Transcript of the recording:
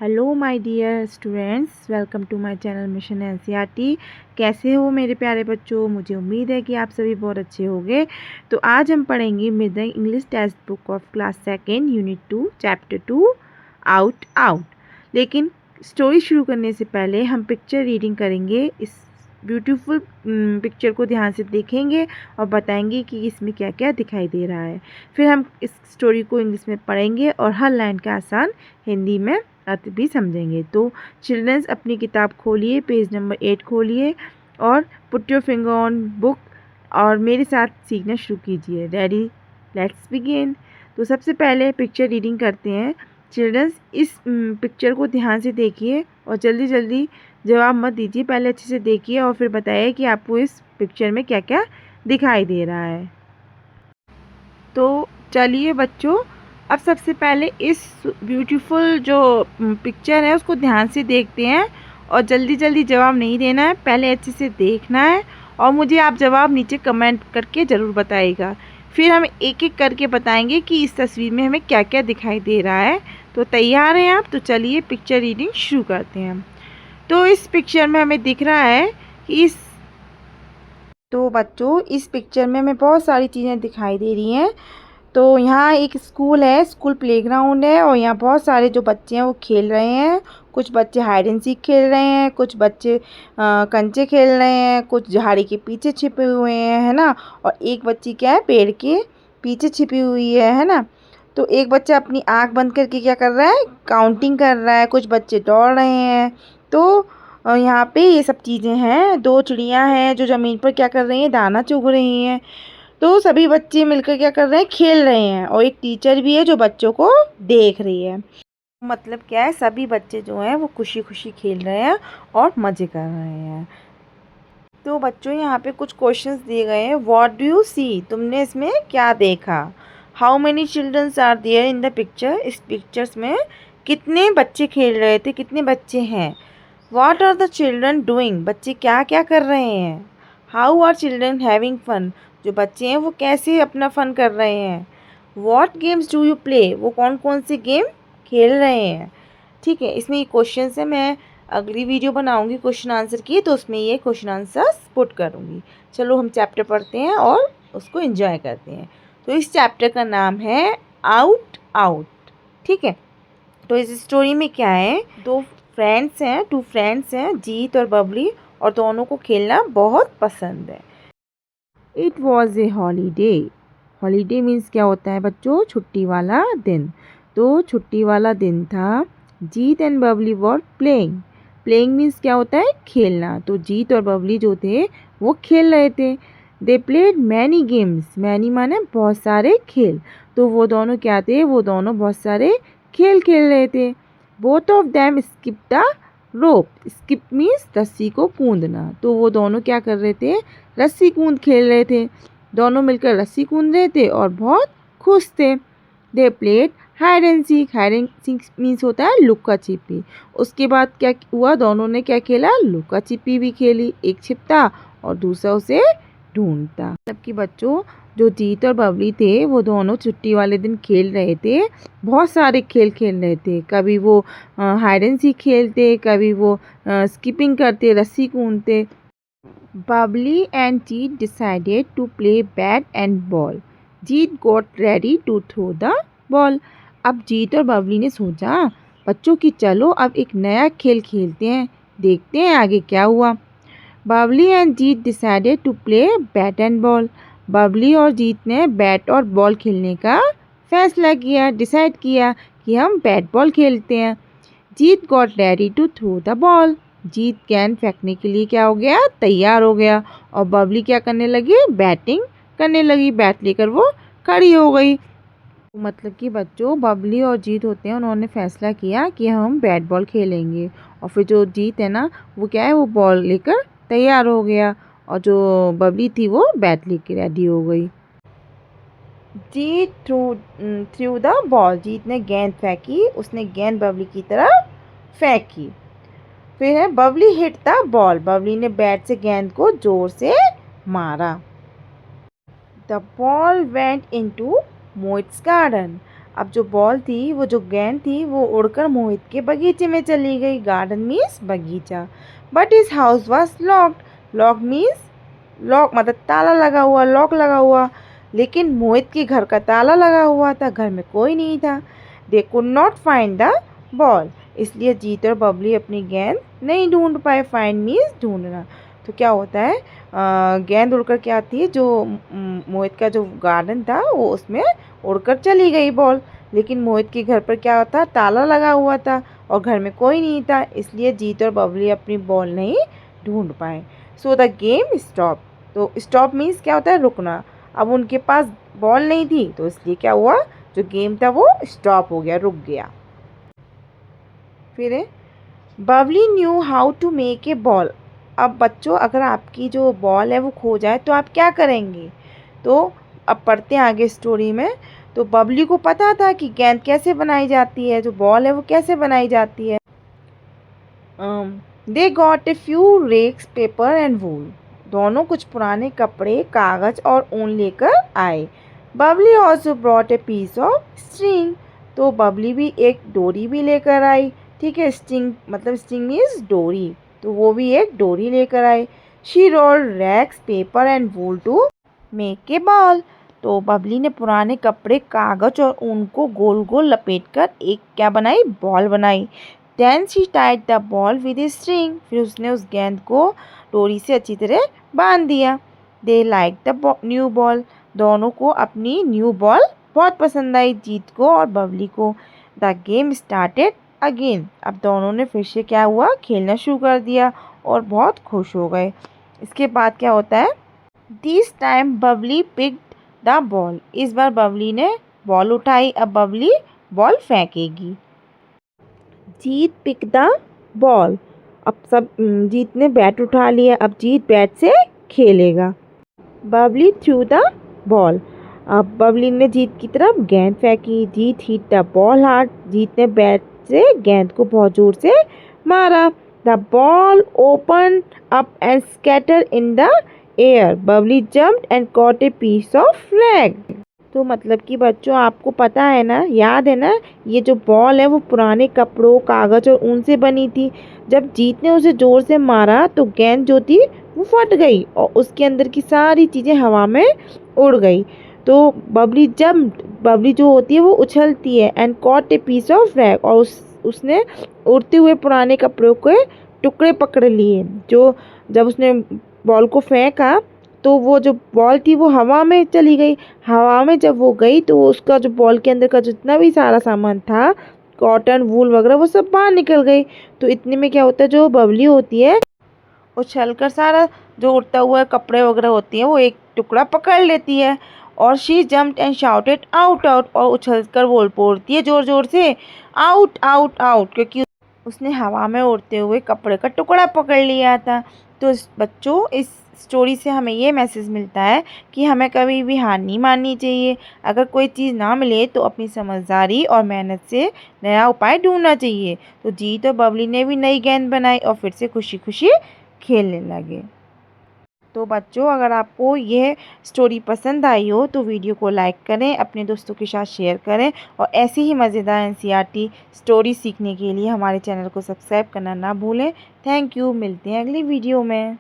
Hello my dear students, welcome to my channel mission NCERT. कैसे हो मेरे प्यारे बच्चों? मुझे उम्मीद है कि आप सभी बहुत अच्छे होंगे। तो आज हम पढ़ेंगे मृदंग English text book of class second unit 2 chapter 2 out out. लेकिन स्टोरी शुरू करने से पहले हम पिक्चर रीडिंग करेंगे। इस ब्यूटीफुल पिक्चर को ध्यान से देखेंगे और बताएंगे कि इसमें क्या क्या दिखाई दे रहा है। फिर हम इस स्टोरी को इंग्लिश में पढ़ेंगे और हर लाइन का आसान हिंदी में अर्थ भी समझेंगे। तो चिल्ड्रंस अपनी किताब खोलिए, पेज नंबर 8 खोलिए और put your finger on book और मेरे साथ सीखना शुरू कीजिए। Ready, let's begin. तो सबसे पहले पिक्चर रीडिंग करते हैं। चिल्ड्रंस इस पिक्चर को ध्यान से देखिए और जल्दी जल्दी जवाब मत दीजिए, पहले अच्छे से देखिए और फिर बताइए कि आपको इस पिक्चर में क्या क्या दिखाई दे रहा है। तो चलिए बच्चों, अब सबसे पहले इस ब्यूटीफुल जो पिक्चर है उसको ध्यान से देखते हैं और जल्दी जल्दी जवाब नहीं देना है, पहले अच्छे से देखना है और मुझे आप जवाब नीचे कमेंट करके ज़रूर बताइएगा। फिर हम एक एक करके बताएंगे कि इस तस्वीर में हमें क्या क्या दिखाई दे रहा है। तो तैयार हैं आप? तो चलिए पिक्चर रीडिंग शुरू करते हैं। तो इस पिक्चर में हमें दिख रहा है कि तो बच्चों इस पिक्चर में हमें बहुत सारी चीज़ें दिखाई दे रही हैं। तो यहाँ एक स्कूल है, स्कूल प्लेग्राउंड है और यहाँ बहुत सारे जो बच्चे हैं वो खेल रहे हैं। कुछ बच्चे हाइड एंड सीक खेल रहे हैं, कुछ बच्चे कंचे खेल रहे हैं, कुछ झाड़ी के पीछे छिपे हुए हैं, है ना। और एक बच्ची क्या है, पेड़ के पीछे छिपी हुई है ना। तो एक बच्चा अपनी आँख बंद करके क्या कर रहा है, काउंटिंग कर रहा है। कुछ बच्चे दौड़ रहे हैं। तो यहाँ पे ये सब चीज़ें हैं। दो चिड़ियाँ हैं जो ज़मीन पर क्या कर रही हैं, दाना चुग रही हैं। तो सभी बच्चे मिलकर क्या कर रहे हैं, खेल रहे हैं और एक टीचर भी है जो बच्चों को देख रही है। मतलब क्या है, सभी बच्चे जो हैं वो खुशी खुशी खेल रहे हैं और मज़े कर रहे हैं। तो बच्चों यहाँ पे कुछ क्वेश्चंस दिए गए हैं। What do you see? तुमने इसमें क्या देखा? How many childrens are there in the picture? इस पिक्चर्स में कितने बच्चे खेल रहे थे, कितने बच्चे हैं? What are the children doing? बच्चे क्या क्या कर रहे हैं? How are children having fun? जो बच्चे हैं वो कैसे अपना फ़न कर रहे हैं? What games do you play? वो कौन कौन से गेम खेल रहे हैं? ठीक है, इसमें ये क्वेश्चन है। मैं अगली वीडियो बनाऊंगी क्वेश्चन आंसर की, तो उसमें ये क्वेश्चन आंसर पुट करूंगी। चलो हम चैप्टर पढ़ते हैं और उसको एंजॉय करते हैं। तो इस चैप्टर का नाम है आउट आउट। ठीक है, तो इस स्टोरी में क्या है, टू फ्रेंड्स हैं, जीत और बबली, और दोनों को खेलना बहुत पसंद है। It was a holiday. Holiday means क्या होता है बच्चों, छुट्टी वाला दिन। तो छुट्टी वाला दिन था। Jeet and Babli were playing. Playing means क्या होता है, खेलना। तो जीत और बबली जो थे वो खेल रहे थे। They played many games. Many माने बहुत सारे खेल। तो वो दोनों क्या थे, वो दोनों बहुत सारे खेल खेल रहे थे। Both of them skip the rope. Skip means रस्सी को कूदना। तो वो दोनों क्या कर रहे थे, रस्सी कूद खेल रहे थे। दोनों मिलकर रस्सी कूद रहे थे और बहुत खुश थे। They played hide and seek. Hide and seek means होता है लुक्का छिपी। उसके बाद क्या हुआ, दोनों ने क्या खेला, लुक्का छिपी भी खेली। एक छिपता और दूसरा उसे ढूंढता। मतलब कि बच्चों जो जीत और बबली थे वो दोनों छुट्टी वाले दिन खेल रहे थे, बहुत सारे खेल खेल रहे थे। कभी वो हाइड एंड सीक खेलते, कभी वो स्किपिंग करते, रस्सी कूदते। Bubbly and Jeet decided to play bat and ball. Jeet got ready to throw the ball. अब जीत और बबली ने सोचा बच्चों की चलो अब एक नया खेल खेलते हैं, देखते हैं आगे क्या हुआ। Babli and Jeet decided to play bat and ball. Babli और जीत ने बैट और बॉल खेलने का फैसला किया, डिसाइड किया कि हम बैट बॉल खेलते हैं। Jeet got ready to throw the ball. Jeet गेंद फेंकने के लिए क्या हो गया, तैयार हो गया। और बबली क्या करने लगी, बैटिंग करने लगी। बैट लेकर वो खड़ी हो गई। मतलब कि बच्चों बबली और जीत होते हैं, उन्होंने फैसला किया कि हम बैट बॉल खेलेंगे। और फिर जो जीत है ना वो क्या है, वो बॉल लेकर तैयार हो गया और जो बबली थी वो बैट लेकर रेडी हो गई। जीत थ्रू द बॉल। जीत ने गेंद फेंकी, उसने गेंद बबली की तरफ फेंकी। फिर है Babli hit the ball. Babli ने बैट से गेंद को जोर से मारा। The ball went into Mohit's garden. अब जो बॉल थी, वो जो गेंद थी, वो उड़कर मोहित के बगीचे में चली गई। गार्डन मीन्स बगीचा। But his house was locked. Lock means lock मतलब ताला लगा हुआ, लॉक लगा हुआ। लेकिन मोहित के घर का ताला लगा हुआ था, घर में कोई नहीं था। They could not find the ball. इसलिए जीत और बबली अपनी गेंद नहीं ढूंढ पाए। फाइंड मीन्स ढूंढना। तो क्या होता है, गेंद उड़कर क्या आती है, जो मोहित का जो गार्डन था वो उसमें उड़कर चली गई बॉल। लेकिन मोहित के घर पर क्या होता, ताला लगा हुआ था और घर में कोई नहीं था, इसलिए जीत और बबली अपनी बॉल नहीं ढूंढ पाए। So the game stop. तो स्टॉप मीन्स क्या होता है, रुकना। अब उनके पास बॉल नहीं थी, तो इसलिए क्या हुआ, जो गेम था वो स्टॉप हो गया, रुक गया। फिर Babli knew how to make a ball. अब बच्चों, अगर आपकी जो बॉल है वो खो जाए तो आप क्या करेंगे। तो अब पढ़ते हैं आगे स्टोरी में। तो बबली को पता था कि गेंद कैसे बनाई जाती है, जो बॉल है वो कैसे बनाई जाती है। They got a few rags paper and wool. दोनों कुछ पुराने कपड़े, कागज और ऊन लेकर आए। Babli also brought a piece of string. तो बबली भी एक डोरी भी लेकर आई। ठीक है, स्ट्रिंग मतलब स्ट्रिंग मीन्स डोरी, तो वो भी एक डोरी लेकर आए। She rolled rags paper and wool to make a ball. तो बबली ने पुराने कपड़े, कागज और ऊन को गोल गोल लपेटकर एक क्या बनाई, बॉल बनाई। Then she tied the ball with a string. फिर उसने उस गेंद को डोरी से अच्छी तरह बांध दिया। They like the new ball. दोनों को अपनी न्यू बॉल बहुत पसंद आई, जीत को और बबली को। The game started again. अब दोनों ने फिर से क्या हुआ, खेलना शुरू कर दिया और बहुत खुश हो गए। इसके बाद क्या होता है, this time Babli picked the ball. इस बार बबली ने बॉल उठाई। अब बबली बॉल फेंकेगी। Jeet pick the ball. अब सब जीत ने बैट उठा लिया। अब जीत बैट से खेलेगा। Babli threw the ball. अब बबली ने जीत की तरफ गेंद फेंकी। Jeet hit the ball hard. Jeet ने बैट से गेंद को बहुत जोर से मारा। The ball open up and scatter in the air. Babli jumped and caught a piece of flag. तो मतलब कि बच्चों, आपको पता है ना, याद है ना, ये जो बॉल है वो पुराने कपड़ों, कागज और ऊन से बनी थी। जब जीत ने उसे जोर से मारा तो गेंद जो थी वो फट गई और उसके अंदर की सारी चीज़ें हवा में उड़ गई। तो बबली बबली जो होती है वो उछलती है and caught a piece of rag. और उसने उड़ते हुए पुराने कपड़ों के टुकड़े पकड़ लिए। जो जब उसने बॉल को फेंका तो वो जो बॉल थी वो हवा में चली गई। हवा में जब वो गई तो उसका जो बॉल के अंदर का जितना भी सारा सामान था, कॉटन, वूल वगैरह, वो सब बाहर निकल गई। तो इतने में क्या होता है, जो बबली होती है उछलकर सारा जो उड़ता हुआ कपड़े वगैरह होती हैं वो एक टुकड़ा पकड़ लेती है। और she jumped and shouted out out. और उछलकर बोलती है जोर जोर से, आउट आउट आउट, क्योंकि उसने हवा में उड़ते हुए कपड़े का टुकड़ा पकड़ लिया था। तो बच्चों, इस स्टोरी से हमें ये मैसेज मिलता है कि हमें कभी भी हार नहीं माननी चाहिए। अगर कोई चीज़ ना मिले तो अपनी समझदारी और मेहनत से नया उपाय ढूंढना चाहिए। तो जीत और बबली ने भी नई गेंद बनाई और फिर से खुशी खुशी खेलने लगे। तो बच्चों, अगर आपको यह स्टोरी पसंद आई हो तो वीडियो को लाइक करें, अपने दोस्तों के साथ शेयर करें और ऐसी ही मज़ेदार एनसीईआरटी स्टोरी सीखने के लिए हमारे चैनल को सब्सक्राइब करना ना भूलें। Thank you. मिलते हैं अगली वीडियो में।